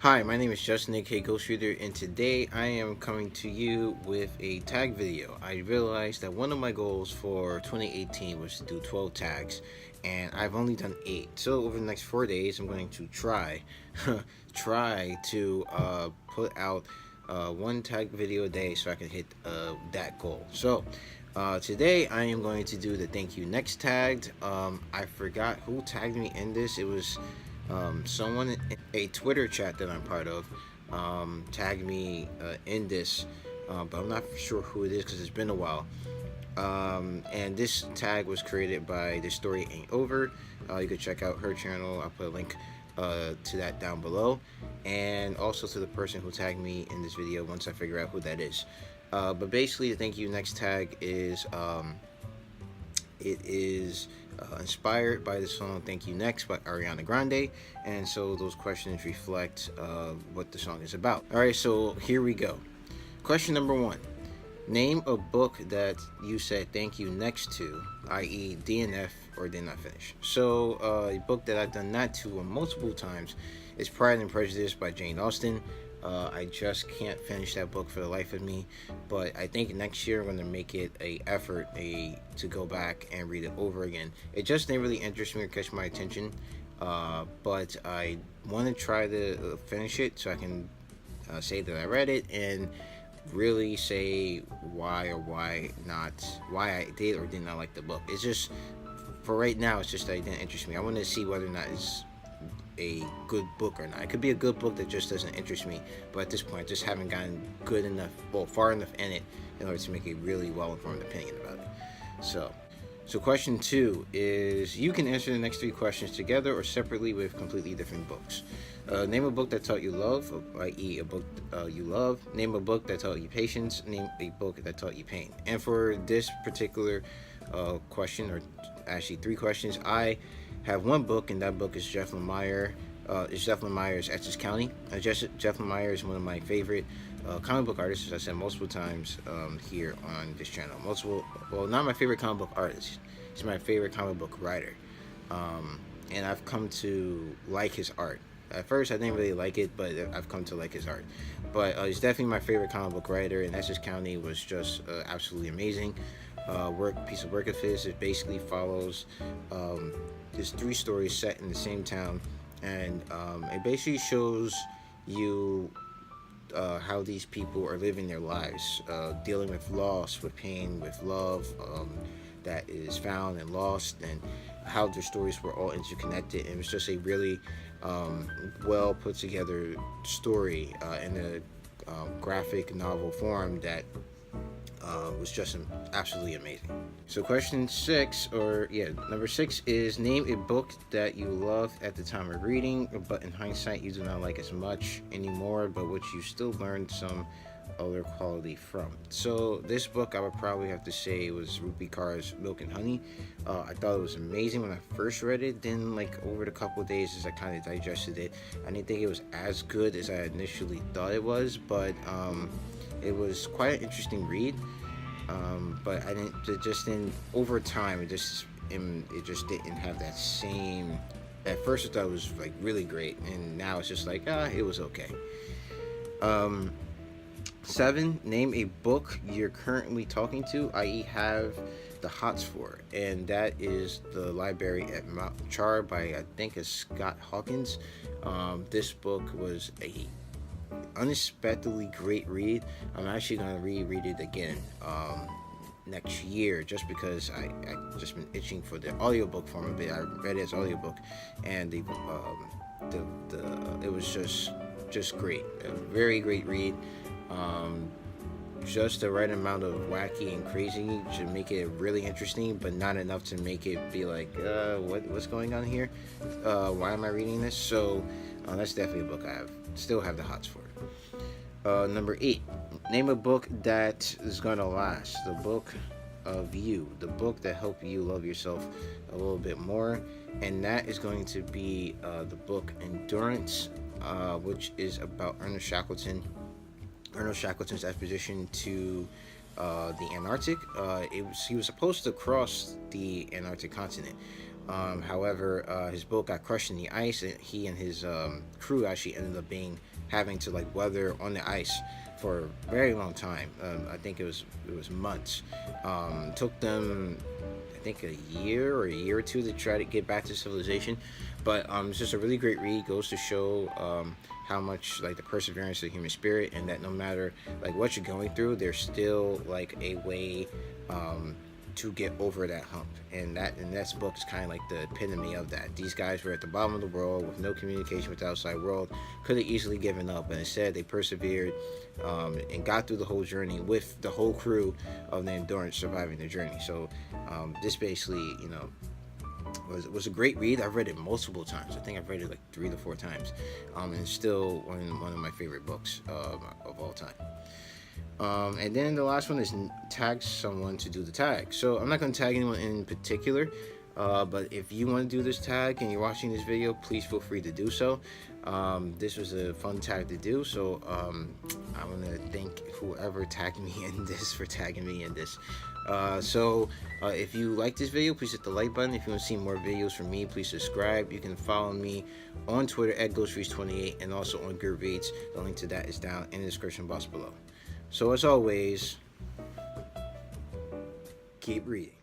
Hi, my name is Justin, aka Ghost Reader, and today I am coming to you with a tag video. I realized that one of my goals for 2018 was to do 12 tags, and I've only done 8. So over the next 4 days, I'm going to try to put out one tag video a day so I can hit that goal. So today I am going to do the thank you next tagged. I forgot who tagged me in this. It was someone in a Twitter chat that I'm part of tagged me in this, but I'm not sure who it is because it's been a while. And this tag was created by The Story Ain't Over. You can check out her channel. I'll put a link to that down below, and also to the person who tagged me in this video once I figure out who that is. But basically, the thank you next tag is it is inspired by the song Thank You Next by Ariana Grande, and so those questions reflect what the song is about. Alright, so here we go. Question number 1. Name a book that you said thank you next to, i.e. DNF or did not finish. So a book that I've done that to multiple times is Pride and Prejudice by Jane Austen. I just can't finish that book for the life of me, but I think next year I'm going to make it a effort to go back and read it over again. It just didn't really interest me or catch my attention, but I want to try to finish it so I can say that I read it and really say why or why I did or did not like the book. It's just, for right now, it's just that it didn't interest me. I want to see whether or not it's a good book or not. It could be a good book that just doesn't interest me, but at this point I just haven't gotten good enough, far enough in it in order to make a really well-informed opinion about it. So question 2 is, you can answer the next 3 questions together or separately with completely different books. Name a book that taught you love, i.e. a book you love. Name a book that taught you patience. Name a book that taught you pain. And for this particular question, or actually 3 questions, I have one book, and that book is Jeff Lemire. It's Jeff Lemire's Essex County. Jeff Lemire is one of my favorite comic book artists, as I said multiple times here on this channel. Not my favorite comic book artist. He's my favorite comic book writer. And I've come to like his art. At first, I didn't really like it, but I've come to like his art. But he's definitely my favorite comic book writer, and Essex County was just absolutely amazing. Piece of work of his. It basically follows there's 3 stories set in the same town, and it basically shows you how these people are living their lives, dealing with loss, with pain, with love that is found and lost, and how their stories were all interconnected. And it was just a really well put together story in a graphic novel form that was just absolutely amazing. So question 6, number 6 is, name a book that you loved at the time of reading, but in hindsight you do not like as much anymore, but which you still learned some other quality from. So this book, I would probably have to say, was Rupi Kaur's Milk and Honey. I thought it was amazing when I first read it. Then, like, over the couple of days as I kind of digested it, I didn't think it was as good as I initially thought it was, but it was quite an interesting read. But over time, it just didn't have that same. At first I thought it was like really great, and now it's just like, it was okay. 7, name a book you're currently talking to, i.e. have the hots for, and that is The Library at Mount Char by, I think it's Scott Hawkins. This book was a unexpectedly great read. I'm actually going to reread it again next year, just because I just been itching for the audiobook form of it. I read it as audiobook, and it was just great. A very great read. Just the right amount of wacky and crazy to make it really interesting, but not enough to make it be like, what's going on here? Why am I reading this? So that's definitely a book I still have the hots for. Number 8, name a book that is gonna last. The book of you, the book that helped you love yourself a little bit more, and that is going to be the book Endurance, which is about Ernest Shackleton's expedition to the Antarctic. He was supposed to cross the Antarctic continent, However, his boat got crushed in the ice, and he and his crew actually ended up having to like weather on the ice for a very long time. I think it was months. Took them, I think, a year or two to try to get back to civilization. But it's just a really great read. Goes to show how much like the perseverance of the human spirit, and that no matter like what you're going through, there's still like a way to get over that hump. And this book is kind of like the epitome of that. These guys were at the bottom of the world with no communication with the outside world, could have easily given up, but instead they persevered and got through the whole journey with the whole crew of the Endurance surviving the journey. So this basically, was a great read. I've read it multiple times. I think I've read it like 3 to 4 times, and it's still one of my favorite books of all time. And then the last one is tag someone to do the tag. So I'm not going to tag anyone in particular, but if you want to do this tag and you're watching this video, please feel free to do so. This was a fun tag to do, so I want to thank whoever tagged me in this for tagging me in this. If you like this video, please hit the like button. If you want to see more videos from me, please subscribe. You can follow me on Twitter at GhostFreeze28 and also on Goodreads. The link to that is down in the description box below. So as always, keep reading.